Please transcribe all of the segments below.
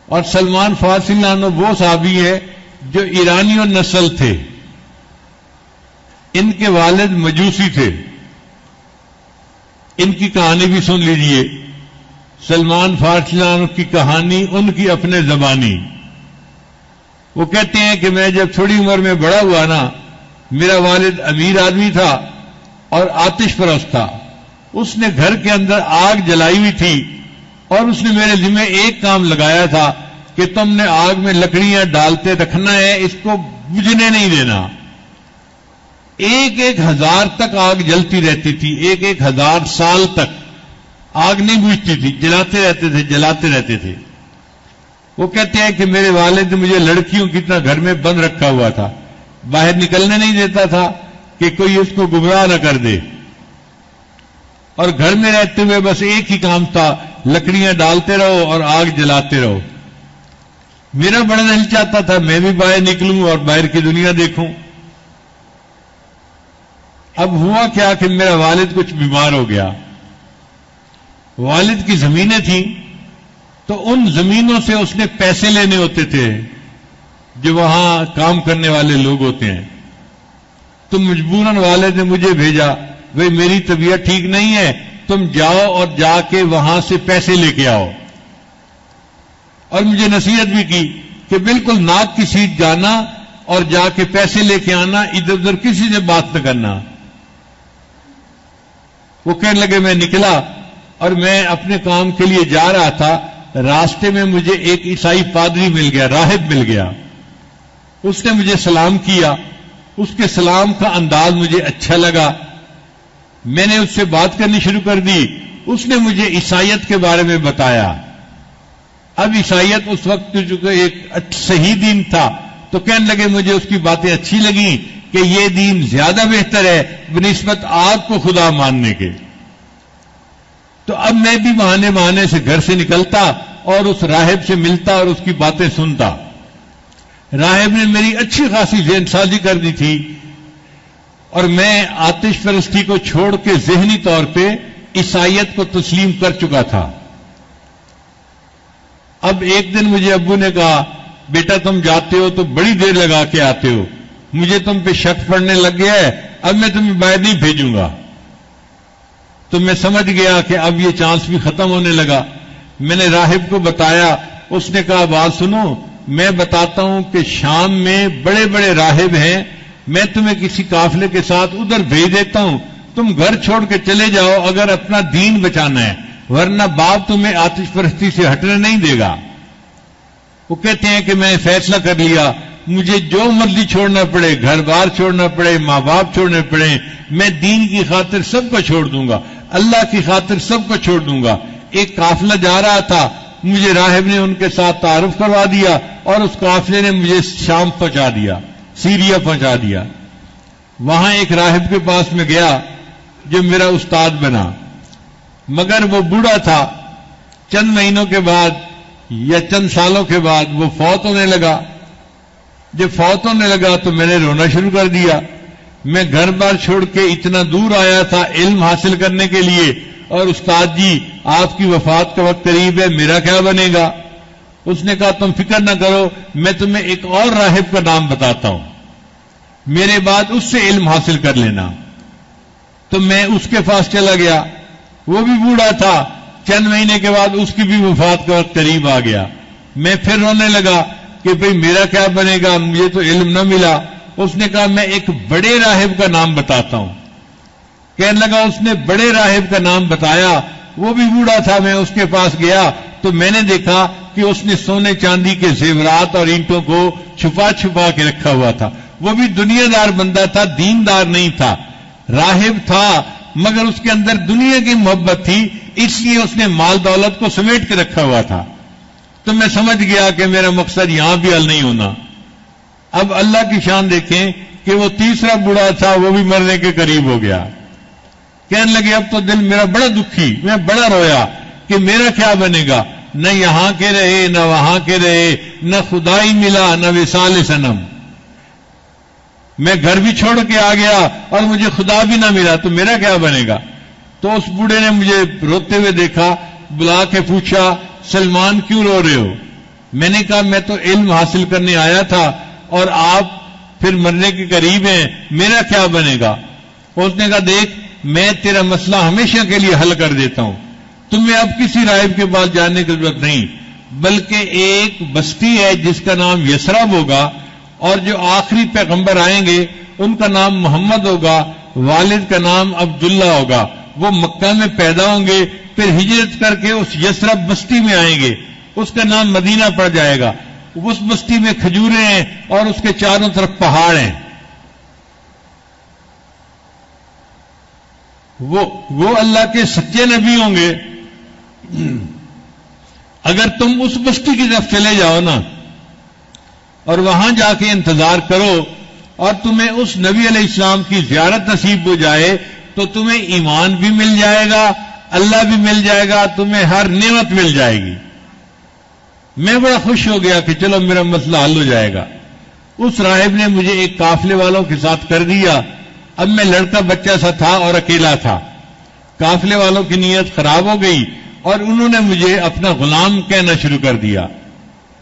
اور سلمان فارسی نانو وہ صحابی ہے جو ایرانی اور نسل تھے، ان کے والد مجوسی تھے. ان کی کہانی بھی سن لیجئے. سلمان فارسی نانو کی کہانی ان کی اپنے زبانی. وہ کہتے ہیں کہ میں جب تھوڑی عمر میں بڑا ہوا نا، میرا والد امیر آدمی تھا اور آتش پرست تھا. اس نے گھر کے اندر آگ جلائی ہوئی تھی اور اس نے میرے ذمہ ایک کام لگایا تھا کہ تم نے آگ میں لکڑیاں ڈالتے رکھنا ہے، اس کو بجھنے نہیں دینا. 1,000 تک آگ جلتی رہتی تھی، 1,000 سال تک آگ نہیں بجھتی تھی، جلاتے رہتے تھے. وہ کہتے ہیں کہ میرے والد نے مجھے لڑکیوں کی طرح گھر میں بند رکھا ہوا تھا، باہر نکلنے نہیں دیتا تھا کہ کوئی اس کو گمراہ نہ کر دے. اور گھر میں رہتے ہوئے بس ایک ہی کام تھا، لکڑیاں ڈالتے رہو اور آگ جلاتے رہو. میرا بڑا دل چاہتا تھا میں بھی باہر نکلوں اور باہر کی دنیا دیکھوں. اب ہوا کیا کہ میرا والد کچھ بیمار ہو گیا. والد کی زمینیں تھیں تو ان زمینوں سے اس نے پیسے لینے ہوتے تھے جو وہاں کام کرنے والے لوگ ہوتے ہیں. تو مجبوراً والد نے مجھے بھیجا، بھئی میری طبیعت ٹھیک نہیں ہے، تم جاؤ اور جا کے وہاں سے پیسے لے کے آؤ. اور مجھے نصیحت بھی کی کہ بالکل ناک کی سیٹ جانا اور جا کے پیسے لے کے آنا، ادھر ادھر کسی سے بات نہ کرنا. وہ کہنے لگے میں نکلا اور میں اپنے کام کے لیے جا رہا تھا. راستے میں مجھے ایک عیسائی پادری مل گیا، راہب مل گیا. اس نے مجھے سلام کیا. اس کے سلام کا انداز مجھے اچھا لگا. میں نے اس سے بات کرنی شروع کر دی. اس نے مجھے عیسائیت کے بارے میں بتایا. اب عیسائیت اس وقت جو ایک صحیح دین تھا تو کہنے لگے مجھے اس کی باتیں اچھی لگیں کہ یہ دین زیادہ بہتر ہے بنسبت آپ کو خدا ماننے کے. تو اب میں بھی بہانے سے گھر سے نکلتا اور اس راہب سے ملتا اور اس کی باتیں سنتا. راہب نے میری اچھی خاصی ذہن سازی کر دی تھی اور میں آتش پرستی کو چھوڑ کے ذہنی طور پہ عیسائیت کو تسلیم کر چکا تھا. اب ایک دن مجھے ابو نے کہا بیٹا تم جاتے ہو تو بڑی دیر لگا کے آتے ہو، مجھے تم پہ شک پڑنے لگ گیا ہے، اب میں تمہیں باہر نہیں بھیجوں گا. تو میں سمجھ گیا کہ اب یہ چانس بھی ختم ہونے لگا. میں نے راہب کو بتایا. اس نے کہا بات سنو، میں بتاتا ہوں کہ شام میں بڑے بڑے راہب ہیں، میں تمہیں کسی قافلے کے ساتھ ادھر بھیج دیتا ہوں، تم گھر چھوڑ کے چلے جاؤ اگر اپنا دین بچانا ہے، ورنہ باپ تمہیں آتش پرستی سے ہٹنے نہیں دے گا. وہ کہتے ہیں کہ میں نے فیصلہ کر لیا، مجھے جو مرضی چھوڑنا پڑے، گھر بار چھوڑنا پڑے، ماں باپ چھوڑنے پڑے، میں دین کی خاطر سب کو چھوڑ دوں گا، اللہ کی خاطر سب کو چھوڑ دوں گا. ایک قافلہ جا رہا تھا، مجھے راہب نے ان کے ساتھ تعارف کروا دیا اور اس قافلے نے مجھے شام پہنچا دیا، سیریا پہنچا دیا. وہاں ایک راہب کے پاس میں گیا جو میرا استاد بنا، مگر وہ بوڑھا تھا. چند مہینوں کے بعد یا چند سالوں کے بعد وہ فوت ہونے لگا. جب فوت ہونے لگا تو میں نے رونا شروع کر دیا. میں گھر بار چھوڑ کے اتنا دور آیا تھا علم حاصل کرنے کے لیے، اور استاد جی آپ کی وفات کا وقت قریب ہے، میرا کیا بنے گا؟ اس نے کہا تم فکر نہ کرو، میں تمہیں ایک اور راہب کا نام بتاتا ہوں، میرے بعد اس سے علم حاصل کر لینا. تو میں اس کے پاس چلا گیا. وہ بھی بوڑھا تھا. چند مہینے کے بعد اس کی بھی وفات کا وقت قریب آ گیا. میں پھر رونے لگا کہ بھئی میرا کیا بنے گا، مجھے تو علم نہ ملا. اس نے کہا میں ایک بڑے راہب کا نام بتاتا ہوں. کہنے لگا اس نے بڑے راہب کا نام بتایا. وہ بھی بوڑھا تھا. میں اس کے پاس گیا تو میں نے دیکھا کہ اس نے سونے چاندی کے زیورات اور اینٹوں کو چھپا چھپا کے رکھا ہوا تھا. وہ بھی دنیا دار بندہ تھا، دیندار نہیں تھا. راہب تھا مگر اس کے اندر دنیا کی محبت تھی، اس لیے اس نے مال دولت کو سمیٹ کے رکھا ہوا تھا. تو میں سمجھ گیا کہ میرا مقصد یہاں بھی حل نہیں ہونا. اب اللہ کی شان دیکھیں کہ وہ تیسرا بوڑھا تھا، وہ بھی مرنے کے قریب ہو گیا. کہنے لگے اب تو دل میرا بڑا دکھی، میں بڑا رویا کہ میرا کیا بنے گا. نہ یہاں کے رہے نہ وہاں کے رہے، نہ خدائی ملا نہ وصال صنم. میں گھر بھی چھوڑ کے آ گیا اور مجھے خدا بھی نہ ملا، تو میرا کیا بنے گا. تو اس بوڑھے نے مجھے روتے ہوئے دیکھا، بلا کے پوچھا سلمان کیوں رو رہے ہو؟ میں نے کہا میں تو علم حاصل کرنے آیا تھا اور آپ پھر مرنے کے قریب ہیں، میرا کیا بنے گا؟ اس نے کہا دیکھ میں تیرا مسئلہ ہمیشہ کے لیے حل کر دیتا ہوں، تمہیں اب کسی راہب کے پاس جانے کی ضرورت نہیں، بلکہ ایک بستی ہے جس کا نام یثرب ہوگا، اور جو آخری پیغمبر آئیں گے ان کا نام محمد ہوگا، والد کا نام عبداللہ ہوگا، وہ مکہ میں پیدا ہوں گے، پھر ہجرت کر کے اس یثرب بستی میں آئیں گے، اس کا نام مدینہ پڑ جائے گا، اس بستی میں کھجوریں ہیں اور اس کے چاروں طرف پہاڑ ہیں، وہ اللہ کے سچے نبی ہوں گے۔ اگر تم اس بستی کی طرف چلے جاؤ نا اور وہاں جا کے انتظار کرو اور تمہیں اس نبی علیہ السلام کی زیارت نصیب ہو جائے تو تمہیں ایمان بھی مل جائے گا، اللہ بھی مل جائے گا، تمہیں ہر نعمت مل جائے گی۔ میں بڑا خوش ہو گیا کہ چلو میرا مسئلہ حل ہو جائے گا۔ اس راہب نے مجھے ایک قافلے والوں کے ساتھ کر دیا۔ اب میں لڑکا بچہ سا تھا اور اکیلا تھا۔ قافلے والوں کی نیت خراب ہو گئی اور انہوں نے مجھے اپنا غلام کہنا شروع کر دیا،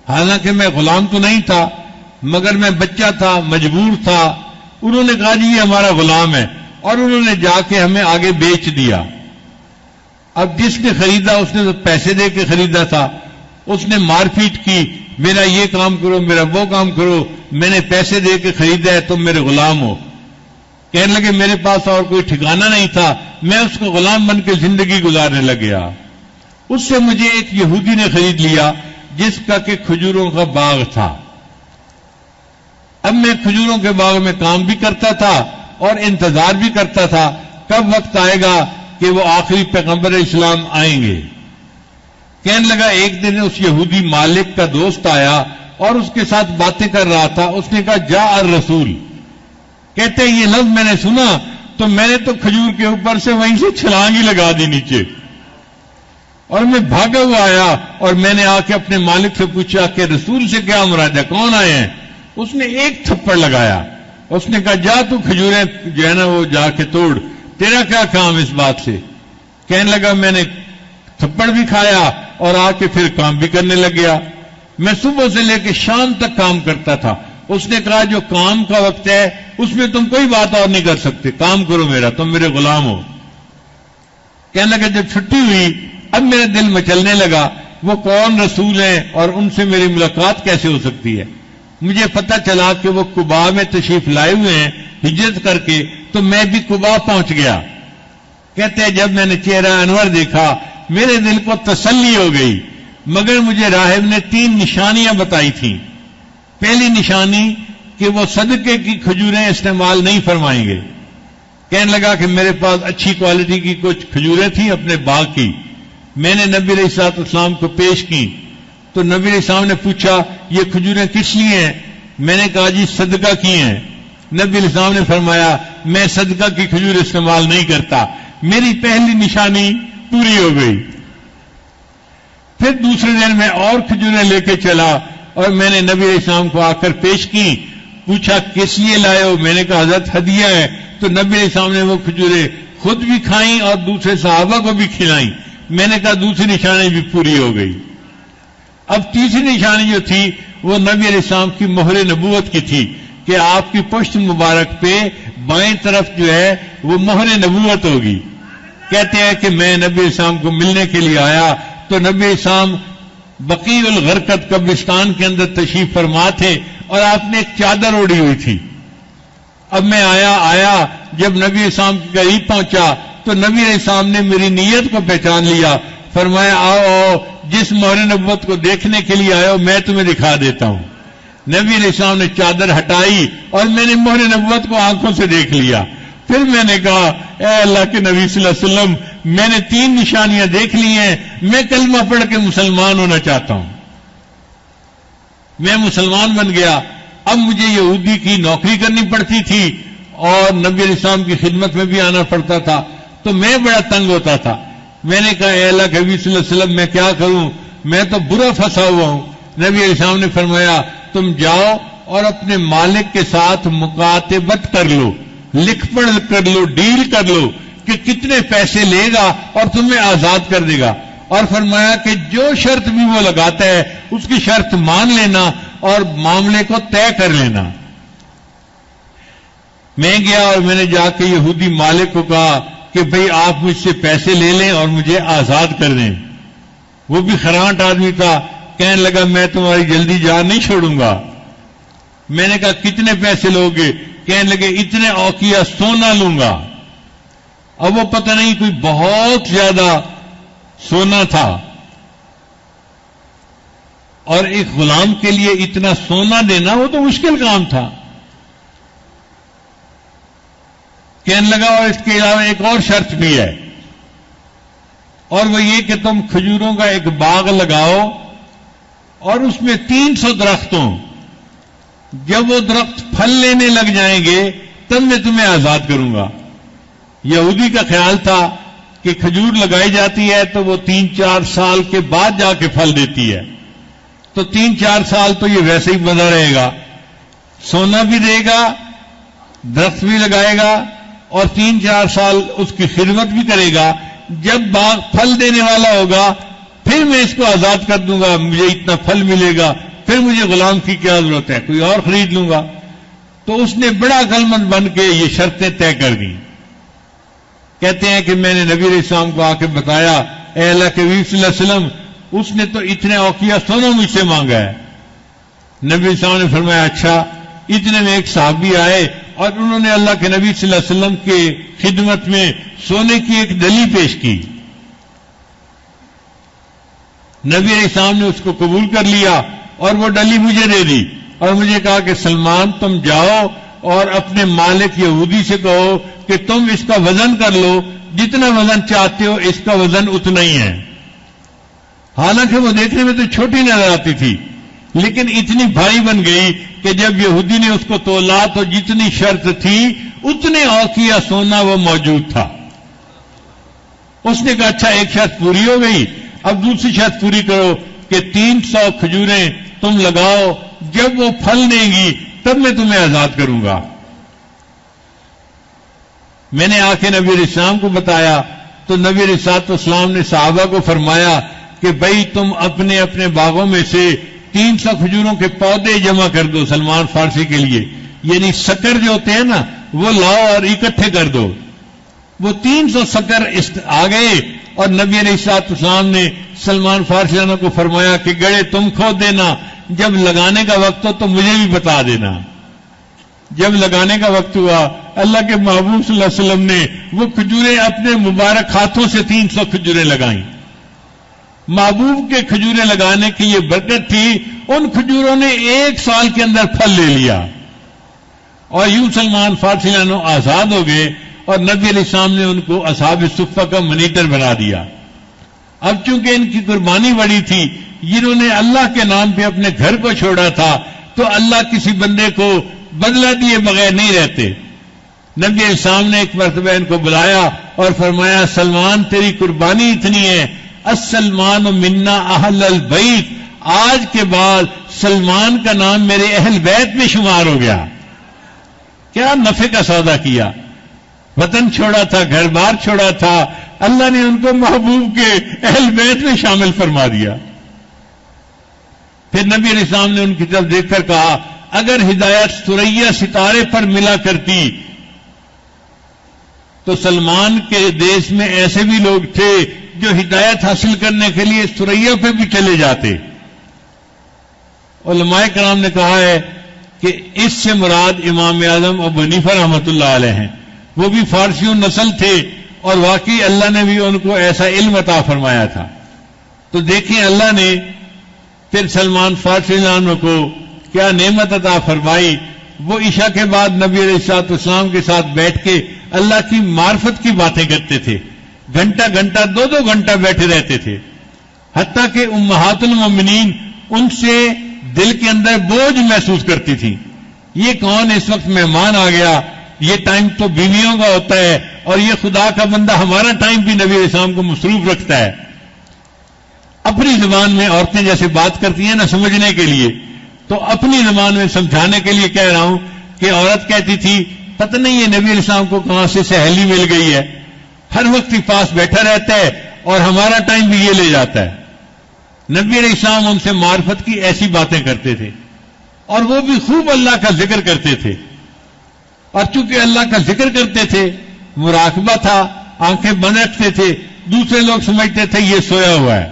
حالانکہ میں غلام تو نہیں تھا مگر میں بچہ تھا، مجبور تھا۔ انہوں نے کہا جی یہ ہمارا غلام ہے، اور انہوں نے جا کے ہمیں آگے بیچ دیا۔ اب جس نے خریدا اس نے تو پیسے دے کے خریدا تھا، اس نے مار پیٹ کی، میرا یہ کام کرو، میرا وہ کام کرو، میں نے پیسے دے کے خریدا ہے، تم میرے غلام ہو۔ کہنے لگے میرے پاس اور کوئی ٹھکانہ نہیں تھا، میں اس کو غلام بن کے زندگی گزارنے لگ گیا۔ اس سے مجھے ایک یہودی نے خرید لیا جس کا کہ کھجوروں کا باغ تھا۔ اب میں کھجوروں کے باغ میں کام بھی کرتا تھا اور انتظار بھی کرتا تھا کب وقت آئے گا کہ وہ آخری پیغمبر اسلام آئیں گے۔ کہنے لگا ایک دن اس یہودی مالک کا دوست آیا اور اس کے ساتھ باتیں کر رہا تھا۔ اس نے کہا جاء الرسول، کہتے ہیں یہ لفظ میں نے سنا تو میں نے تو کھجور کے اوپر سے وہیں سے چھلانگ ہی لگا دی نیچے، اور میں بھاگا ہوا آیا اور میں نے آ کے اپنے مالک سے پوچھا کہ رسول سے کیا مراد ہے، کون آئے ہیں؟ اس نے ایک تھپڑ لگایا، اس نے کہا جا تو کھجوریں جو ہے نا وہ جا کے توڑ، تیرا کیا کام اس بات سے؟ کہنے لگا میں نے تھپڑ بھی کھایا اور آ کے پھر کام بھی کرنے لگ گیا، میں صبح سے لے کے شام تک کام کرتا تھا۔ اس نے کہا جو کام کا وقت ہے اس میں تم کوئی بات اور نہیں کر سکتے، کام کرو میرا، تم میرے غلام ہو۔ کہنے لگا جب چھٹی ہوئی اب میرا دل مچلنے لگا وہ کون رسول ہیں اور ان سے میری ملاقات کیسے ہو سکتی ہے۔ مجھے پتہ چلا کہ وہ قباء میں تشریف لائے ہوئے ہیں ہجرت کر کے، تو میں بھی قباء پہنچ گیا۔ کہتے ہیں جب میں نے چہرہ انور دیکھا میرے دل کو تسلی ہو گئی، مگر مجھے راہب نے 3 نشانیاں بتائی تھیں۔ پہلی نشانی کہ وہ صدقے کی کھجوریں استعمال نہیں فرمائیں گے۔ کہنے لگا کہ میرے پاس اچھی کوالٹی کی کچھ کھجوریں تھیں اپنے باغ کی، میں نے نبی علیہ السلام کو پیش کی تو نبی علیہ السلام نے پوچھا یہ کھجوریں کس لیے ہیں؟ میں نے کہا جی صدقہ کی ہیں۔ نبی علیہ السلام نے فرمایا میں صدقہ کی کھجور استعمال نہیں کرتا۔ میری پہلی نشانی پوری ہو گئی۔ پھر دوسرے دن میں اور کھجوریں لے کے چلا اور میں نے نبی علیہ السلام کو آ کر پیش کی، پوچھا کس لیے لائے ہو؟ میں نے کہا حضرت ہدیہ ہے۔ تو نبی علیہ السلام نے وہ کھجوریں خود بھی کھائیں اور دوسرے صحابہ کو بھی کھلائیں۔ میں نے کہا دوسری نشانی بھی پوری ہو گئی۔ اب تیسری نشانی جو تھی وہ نبی علیہ السلام کی مہر نبوت کی تھی کہ آپ کی پشت مبارک پہ بائیں طرف جو ہے وہ مہر نبوت ہوگی۔ کہتے ہیں کہ میں نبی علیہ السلام کو ملنے کے لیے آیا تو نبی علیہ السلام بقیع الغرقد قبرستان کے اندر تشریف فرما تھے اور آپ نے ایک چادر اوڑھی ہوئی تھی۔ اب میں آیا جب نبی علیہ السلام کے قریب پہنچا تو نبی علیہ السلام نے میری نیت کو پہچان لیا، فرمایا آؤ جس مہر نبوت کو دیکھنے کے لیے آئے ہو میں تمہیں دکھا دیتا ہوں۔ نبی علیہ السلام نے چادر ہٹائی اور میں نے مہر نبوت کو آنکھوں سے دیکھ لیا۔ پھر میں نے کہا اے اللہ کے نبی صلی اللہ علیہ وسلم میں نے 3 نشانیاں دیکھ لی ہیں، میں کلمہ پڑھ کے مسلمان ہونا چاہتا ہوں۔ میں مسلمان بن گیا۔ اب مجھے یہودی کی نوکری کرنی پڑتی تھی اور نبی علیہ السلام کی خدمت میں بھی آنا پڑتا تھا، تو میں بڑا تنگ ہوتا تھا۔ میں نے کہا اے اللہ کے نبی صلی اللہ علیہ وسلم میں کیا کروں، میں تو برا پھنسا ہوا ہوں۔ نبی علیہ السلام نے فرمایا تم جاؤ اور اپنے مالک کے ساتھ مکاتبت کر لو، لکھ پڑھ کر لو، ڈیل کر لو کہ کتنے پیسے لے گا اور تمہیں آزاد کر دے گا، اور فرمایا کہ جو شرط بھی وہ لگاتا ہے اس کی شرط مان لینا اور معاملے کو طے کر لینا۔ میں گیا اور میں نے جا کے یہودی مالک کو کہا کہ بھئی آپ مجھ سے پیسے لے لیں اور مجھے آزاد کر دیں۔ وہ بھی خرانٹ آدمی تھا، کہنے لگا میں تمہاری جلدی جان نہیں چھوڑوں گا۔ میں نے کہا کتنے پیسے لوگے؟ کہنے لگے اتنے اوقیہ سونا لوں گا۔ اب وہ پتہ نہیں کوئی بہت زیادہ سونا تھا، اور ایک غلام کے لیے اتنا سونا دینا وہ تو مشکل کام تھا۔ کہنے لگا اور اس کے علاوہ ایک اور شرط بھی ہے، اور وہ یہ کہ تم کھجوروں کا ایک باغ لگاؤ اور اس میں 300 درخت ہوں، جب وہ درخت پھل لینے لگ جائیں گے تب میں تمہیں آزاد کروں گا۔ یہودی کا خیال تھا کہ کھجور لگائی جاتی ہے تو وہ 3-4 سال کے بعد جا کے پھل دیتی ہے، تو 3-4 سال تو یہ ویسے ہی بنا رہے گا، سونا بھی دے گا، درخت بھی لگائے گا، اور 3-4 سال اس کی خدمت بھی کرے گا۔ جب باغ پھل دینے والا ہوگا پھر میں اس کو آزاد کر دوں گا، مجھے اتنا پھل ملے گا، پھر مجھے غلام کی کیا ضرورت ہے، کوئی اور خرید لوں گا۔ تو اس نے بڑا عقل مند بن کے یہ شرطیں طے کر دیں۔ کہتے ہیں کہ میں نے نبی علیہ السلام کو آ کے بتایا، اے اللہ کے نبی صلی اللہ علیہ وسلم، اس نے تو اتنے اوقیہ سونا مجھ سے مانگا ہے۔ نبی علیہ السلام نے فرمایا اچھا۔ اتنے میں ایک صحابی آئے اور انہوں نے اللہ کے نبی صلی اللہ علیہ وسلم کے خدمت میں سونے کی ایک ڈلی پیش کی۔ نبی علیہ السلام نے اس کو قبول کر لیا اور وہ ڈلی مجھے دے دی، اور مجھے کہا کہ سلمان تم جاؤ اور اپنے مالک یہودی سے کہو کہ تم اس کا وزن کر لو، جتنا وزن چاہتے ہو اس کا وزن اتنا ہی ہے۔ حالانکہ وہ دیکھنے میں تو چھوٹی نظر آتی تھی، لیکن اتنی بھاری بن گئی کہ جب یہودی نے اس کو تولا تو جتنی شرط تھی اتنے اوقیہ سونا وہ موجود تھا۔ اس نے کہا اچھا ایک شرط پوری ہو گئی، اب دوسری شرط پوری کرو کہ 300 کھجوریں تم لگاؤ، جب وہ پھل دیں گی تب میں تمہیں آزاد کروں گا۔ میں نے آ کے نبی علیہ السلام کو بتایا تو نبی علیہ السلام نے صحابہ کو فرمایا کہ بھائی تم اپنے اپنے باغوں میں سے 300 کھجوروں کے پودے جمع کر دو سلمان فارسی کے لیے، یعنی سکر جو ہوتے ہیں نا وہ لاؤ اور اکٹھے کر دو۔ وہ 300 سکر آ گئے اور نبی علیہ السلام نے سلمان فارسی کو فرمایا کہ گڑے تم کھود دینا، جب لگانے کا وقت ہو تو مجھے بھی بتا دینا۔ جب لگانے کا وقت ہوا اللہ کے محبوب صلی اللہ علیہ وسلم نے وہ کھجوریں اپنے مبارک ہاتھوں سے 300 کھجوریں لگائیں۔ محبوب کے کھجوریں لگانے کی یہ برکت تھی، ان کھجوروں نے 1 سال کے اندر پھل لے لیا، اور یوں سلمان فارسی آزاد ہو گئے، اور نبی علیہ السلام نے ان کو اصحاب صفہ کا منیٹر بنا دیا۔ اب چونکہ ان کی قربانی بڑی تھی، جنہوں نے اللہ کے نام پہ اپنے گھر کو چھوڑا تھا، تو اللہ کسی بندے کو بدلہ دیے بغیر نہیں رہتے۔ نبی علیہ السلام نے ایک مرتبہ ان کو بلایا اور فرمایا سلمان تیری قربانی اتنی ہے، السلمان منا اہل البیت، آج کے بعد سلمان کا نام میرے اہل بیت میں شمار ہو گیا۔ کیا نفع کا سودا کیا، وطن چھوڑا تھا، گھر بار چھوڑا تھا، اللہ نے ان کو محبوب کے اہل بیت میں شامل فرما دیا۔ پھر نبی علیہ السلام نے ان کی طرف دیکھ کر کہا اگر ہدایت ثریا ستارے پر ملا کرتی تو سلمان کے دیش میں ایسے بھی لوگ تھے جو ہدایت حاصل کرنے کے لیے ثریا پہ بھی چلے جاتے۔ علماء کرام نے کہا ہے کہ اس سے مراد امام اعظم ابو حنیفہ رحمۃ اللہ علیہ ہیں، وہ بھی فارسیوں نسل تھے، اور واقعی اللہ نے بھی ان کو ایسا علم عطا فرمایا تھا۔ تو دیکھیں اللہ نے پھر سلمان فارسی عنہ کو کیا نعمت عطا فرمائی۔ وہ عشاء کے بعد نبی علیہ السلام کے ساتھ بیٹھ کے اللہ کی معرفت کی باتیں کرتے تھے، گھنٹہ گھنٹہ 2 گھنٹہ بیٹھے رہتے تھے، حتیٰ کہ امہات المومنین ان سے دل کے اندر بوجھ محسوس کرتی تھی، یہ کون اس وقت مہمان آ گیا، یہ ٹائم تو بیویوں کا ہوتا ہے، اور یہ خدا کا بندہ ہمارا ٹائم بھی نبی علیہ السلام کو مصروف رکھتا ہے۔ اپنی زبان میں عورتیں جیسے بات کرتی ہیں نا سمجھنے کے لیے، تو اپنی زبان میں سمجھانے کے لیے کہہ رہا ہوں کہ عورت کہتی تھی پتہ نہیں یہ نبی علیہ السلام کو کہاں سے سہیلی مل گئی ہے، ہر وقت ہی پاس بیٹھا رہتا ہے اور ہمارا ٹائم بھی یہ لے جاتا ہے. نبی علیہ السلام ان سے معرفت کی ایسی باتیں کرتے تھے اور وہ بھی خوب اللہ کا ذکر کرتے تھے. اور چونکہ اللہ کا ذکر کرتے تھے، مراقبہ تھا، آنکھیں بند رکھتے تھے، دوسرے لوگ سمجھتے تھے یہ سویا ہوا ہے.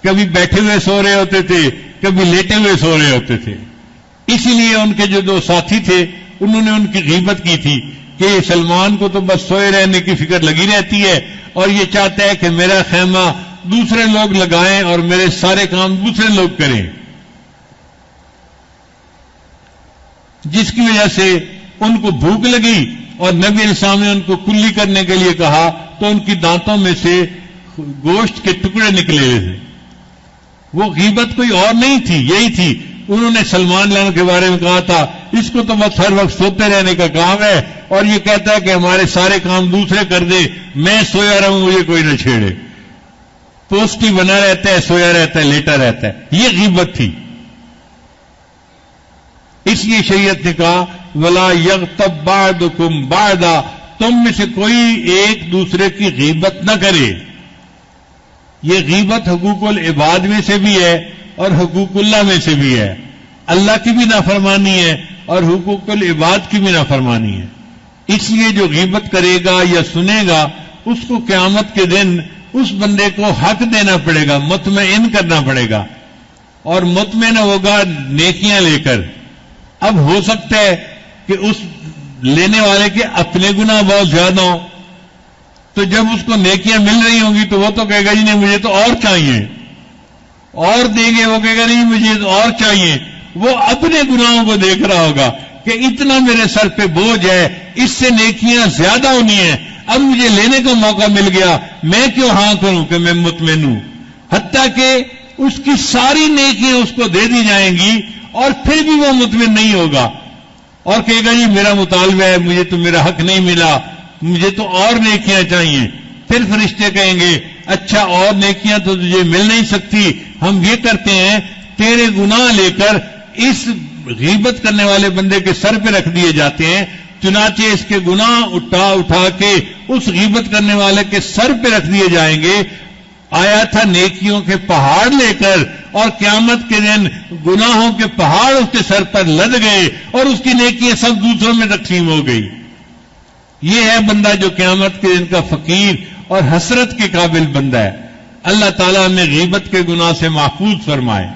کبھی بیٹھے ہوئے سو رہے ہوتے تھے، کبھی لیٹے ہوئے سو رہے ہوتے تھے. اسی لیے ان کے جو دو ساتھی تھے انہوں نے ان کی غیبت کی تھی کہ سلمان کو تو بس سوئے رہنے کی فکر لگی رہتی ہے اور یہ چاہتا ہے کہ میرا خیمہ دوسرے لوگ لگائیں اور میرے سارے کام دوسرے لوگ کریں، جس کی وجہ سے ان کو بھوک لگی اور نبی علیہ السلام نے ان کو کلی کرنے کے لیے کہا تو ان کی دانتوں میں سے گوشت کے ٹکڑے نکلے ہوئے تھے. وہ غیبت کوئی اور نہیں تھی، یہی تھی. انہوں نے سلمان لان کے بارے میں کہا تھا اس کو تو بس ہر وقت سوتے رہنے کا کام ہے اور یہ کہتا ہے کہ ہمارے سارے کام دوسرے کر دے، میں سویا رہوں مجھے کوئی نہ چھیڑے. پوسٹی بنا رہتا ہے، سویا رہتا ہے، لیٹا رہتا ہے. یہ غیبت تھی. اس لیے شریعت نے کہا وَلَا يَغْتَبْ بَعْضُكُمْ بَعْضًا، تم میں سے کوئی ایک دوسرے کی غیبت نہ کرے. یہ غیبت حقوق العباد میں سے بھی ہے اور حقوق اللہ میں سے بھی ہے. اللہ کی بھی نافرمانی ہے اور حقوق العباد کی بھی نافرمانی ہے. اس لیے جو غیبت کرے گا یا سنے گا اس کو قیامت کے دن اس بندے کو حق دینا پڑے گا، مطمئن کرنا پڑے گا اور مطمئن ہوگا نیکیاں لے کر. اب ہو سکتا ہے کہ اس لینے والے کے اپنے گناہ بہت زیادہ ہوں، تو جب اس کو نیکیاں مل رہی ہوں گی تو وہ تو کہے گا جی نہیں مجھے تو اور چاہیے، اور دیں گے، وہ کہے گا نہیں مجھے تو اور چاہیے. وہ اپنے گناہوں کو دیکھ رہا ہوگا کہ اتنا میرے سر پہ بوجھ ہے، اس سے نیکیاں زیادہ ہونی ہیں، اب مجھے لینے کا موقع مل گیا، میں کیوں ہاں کروں کہ میں مطمئن ہوں. حتیٰ کہ اس کی ساری نیکیاں اس کو دے دی جائیں گی اور پھر بھی وہ مطمئن نہیں ہوگا اور کہے گا جی میرا مطالبہ ہے، مجھے تو میرا حق نہیں ملا، مجھے تو اور نیکیاں چاہیے. پھر فرشتے کہیں گے اچھا اور نیکیاں تو تجھے مل نہیں سکتی، ہم یہ کرتے ہیں تیرے گناہ لے کر اس غیبت کرنے والے بندے کے سر پہ رکھ دیے جاتے ہیں. چنانچہ اس کے گناہ اٹھا کے اس غیبت کرنے والے کے سر پہ رکھ دیے جائیں گے. آیا تھا نیکیوں کے پہاڑ لے کر اور قیامت کے دن گناہوں کے پہاڑ اس کے سر پر لد گئے اور اس کی نیکیاں سب دوسروں میں تقسیم ہو گئی. یہ ہے بندہ جو قیامت کے دن کا فقیر اور حسرت کے قابل بندہ ہے. اللہ تعالیٰ نے غیبت کے گناہ سے محفوظ فرمائے.